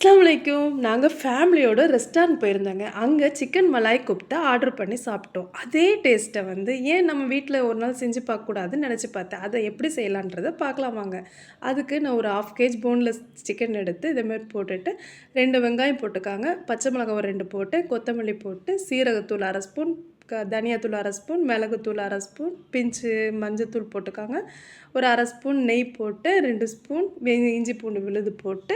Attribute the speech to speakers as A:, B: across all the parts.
A: அஸ்ஸலாமு அலைக்கும். நாங்க ஃபேமிலியோட ரெஸ்டாரண்ட் போயிருந்தோங்க. அங்க சிக்கன் மலாய் கோஃப்தா ஆர்டர் பண்ணி சாப்பிட்டோம். அதே டேஸ்ட்ட வந்து ஏன் நம்ம வீட்ல ஒரு நாள் செஞ்சு பார்க்கக்கூடாதுன்னு நெனச்சு பார்த்தேன். அத எப்படி செய்யலான்றத பார்க்கலாம் வாங்க. அதுக்கு நான் ஒரு 1/2 கேஜ் போன்லெஸ் சிக்கன் எடுத்து இத மாரி போட்டுட்டு 2 வெங்காயம் போட்டுக்காங்க. பச்சை மிளகாய் ஒரு 2 போட்டு, கொத்தமல்லி போட்டு, சீரகத்தூள் 1/2 ஸ்பூன், தனியாத்தூள் 1/2 ஸ்பூன், மிளகுத்தூள் 1/2 ஸ்பூன், பிஞ்ச்சு மஞ்சத்தூள் போட்டுக்காங்க. ஒரு 1/2 ஸ்பூன் நெய் போட்டு, 2 ஸ்பூன் இஞ்சி பூண்டு விழுது போட்டு,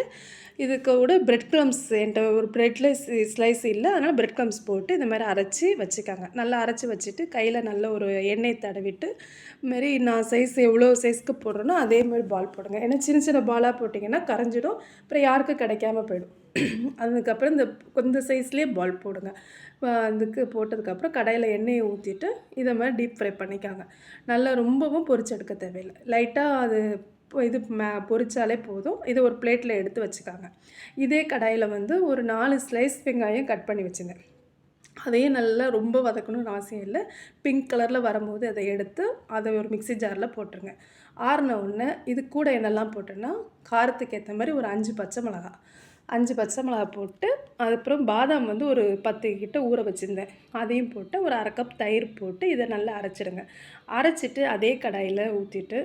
A: இது கூட பிரெட் க்ரம்ப்ஸ் என்ட்ட ஒரு பிரெட்ல ஸ்லைஸ் இல்ல. அதனால பிரெட் க்ரம்ப்ஸ் போட்டு இந்த மாரி அரைச்சு வச்சுக்கங்க. நல்லா அரைச்சு வச்சுட்டு, கையில நல்ல ஒரு எண்ணெய் தடவிட்டு, இது மாரி நான் எவ்வளோ சைஸ்க்கு போடுறேனோ, அதே மாரி பால் போடுங்க. ஏன்னா சின்ன சின்ன பாலா போட்டிங்கன்னா கரைஞ்சிடும். அப்புறம் யாருக்கும் கிடைக்காம போயிடும். அதுக்கப்புறம் இந்த சைஸ்லயே பால் போடுங்க. அதுக்கு போட்டதுக்கப்புறம் கடாயில எண்ணெய ஊத்திட்டு, இத மாரி டீப் ஃப்ரை பண்ணிக்கங்க. நல்லா ரொம்பவும் பொரிச்செடுக்க தேவையில்ல. லைட்டா அது பொரிச்சாலே போதும். இத ஒரு பிளேட்ல எடுத்து வச்சுக்கங்க. இதே கடாயில வந்து ஒரு 4 ஸ்லைஸ் வெங்காயம் கட் பண்ணி வச்சுங்க. அதையும் நல்லா ரொம்ப வதக்கணும்னு அவசியம் இல்ல. பிங்க் கலர்ல வரும்போது அத எடுத்து, அத ஒரு மிக்ஸி ஜார்ல போட்டுருங்க. ஆறுன உடனே இது கூட என்னெல்லாம் போட்டேன்னா, காரத்துக்கு ஏத்த மாரி ஒரு 5 பச்சை மிளகா. 5 பச்சை மிளகா போட்டு, அதுக்கப்புறம் பாதாம் வந்து ஒரு 10 கிட்ட ஊற வச்சிருந்தேன். அதையும் போட்டு, ஒரு 1/2 கப் தயிர் போட்டு, இத நல்லா அரைச்சிடுங்க. அரைச்சிட்டு அதே கடாயில ஊத்திட்டு,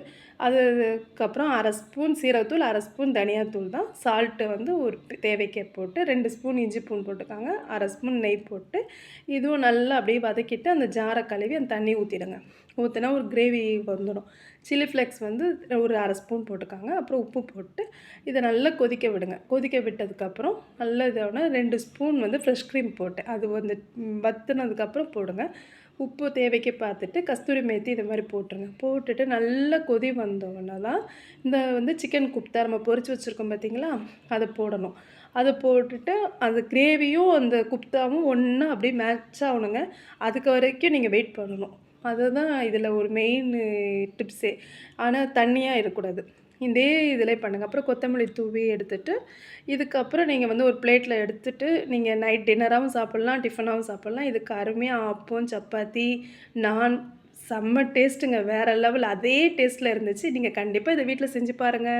A: அதுக்கப்புறம் 1/2 ஸ்பூன் சீரகத்தூள், 1/2 ஸ்பூன் தனியாத்தூள் தான். சால்ட்டு வந்து ஒரு தேவைக்கு போட்டு, 2 ஸ்பூன் இஞ்சி பூண்டு போட்டுக்கோங்க. 1/2 ஸ்பூன் நெய் போட்டு, இதுவும் நல்லா அப்படியே வதக்கிட்டு, அந்த ஜார கழுவி அந்த தண்ணி ஊத்திடுங்க. ஊத்துனா ஒரு கிரேவி வந்துடும். சில்லி ஃப்ளேக்ஸ் வந்து ஒரு 1/2 ஸ்பூன் போட்டுக்கோங்க. அப்புறம் உப்பு போட்டு, இத நல்லா கொதிக்க விடுங்க. கொதிக்க விட்டதுக்கப்புறம் நல்லா இதான 2 ஸ்பூன் வந்து ஃப்ரெஷ் க்ரீம் போட்டேன். அது வந்து வத்துனதுக்கப்புறம் போடுங்க. உப்பு தேவைக்கு பார்த்துட்டு, கஸ்தூரி மேத்தி இது மாரி போட்டுருங்க. போட்டுட்டு நல்லா கொதி வந்தோன தான், இந்த வந்து சிக்கன் குப்தா நம்ம பொரிச்சு வச்சுருக்கோம் பார்த்தீங்களா? அத போடணும். அத போட்டுட்டு, அந்த கிரேவியும் அந்த குப்தாவும் ஒண்ணா அப்படியே மேட்ச் ஆகணுங்க. அதுக்கு வரைக்கும் நீங்க வெயிட் பண்ணணும். அதுதான் இதில ஒரு மெயின் டிப்ஸே. ஆனா தண்ணியா இருக்கக்கூடாது. இதே இதிலே பண்ணுங்க. அப்புறம் கொத்தமல்லி தூவி எடுத்துட்டு, இதுக்கப்புறம் நீங்க வந்து ஒரு பிளேட்ல எடுத்துட்டு, நீங்க நைட் டின்னராவும் சாப்பிடலாம், டிஃபனாவும் சாப்பிடலாம். இதுக்கு அருமையா ஆப்பம், சப்பாத்தி, நான் செம்ம டேஸ்ட்டுங்க. வேற லெவல். அதே டேஸ்ட்ல இருந்துச்சு. நீங்க கண்டிப்பா இத வீட்ல செஞ்சு பாருங்க.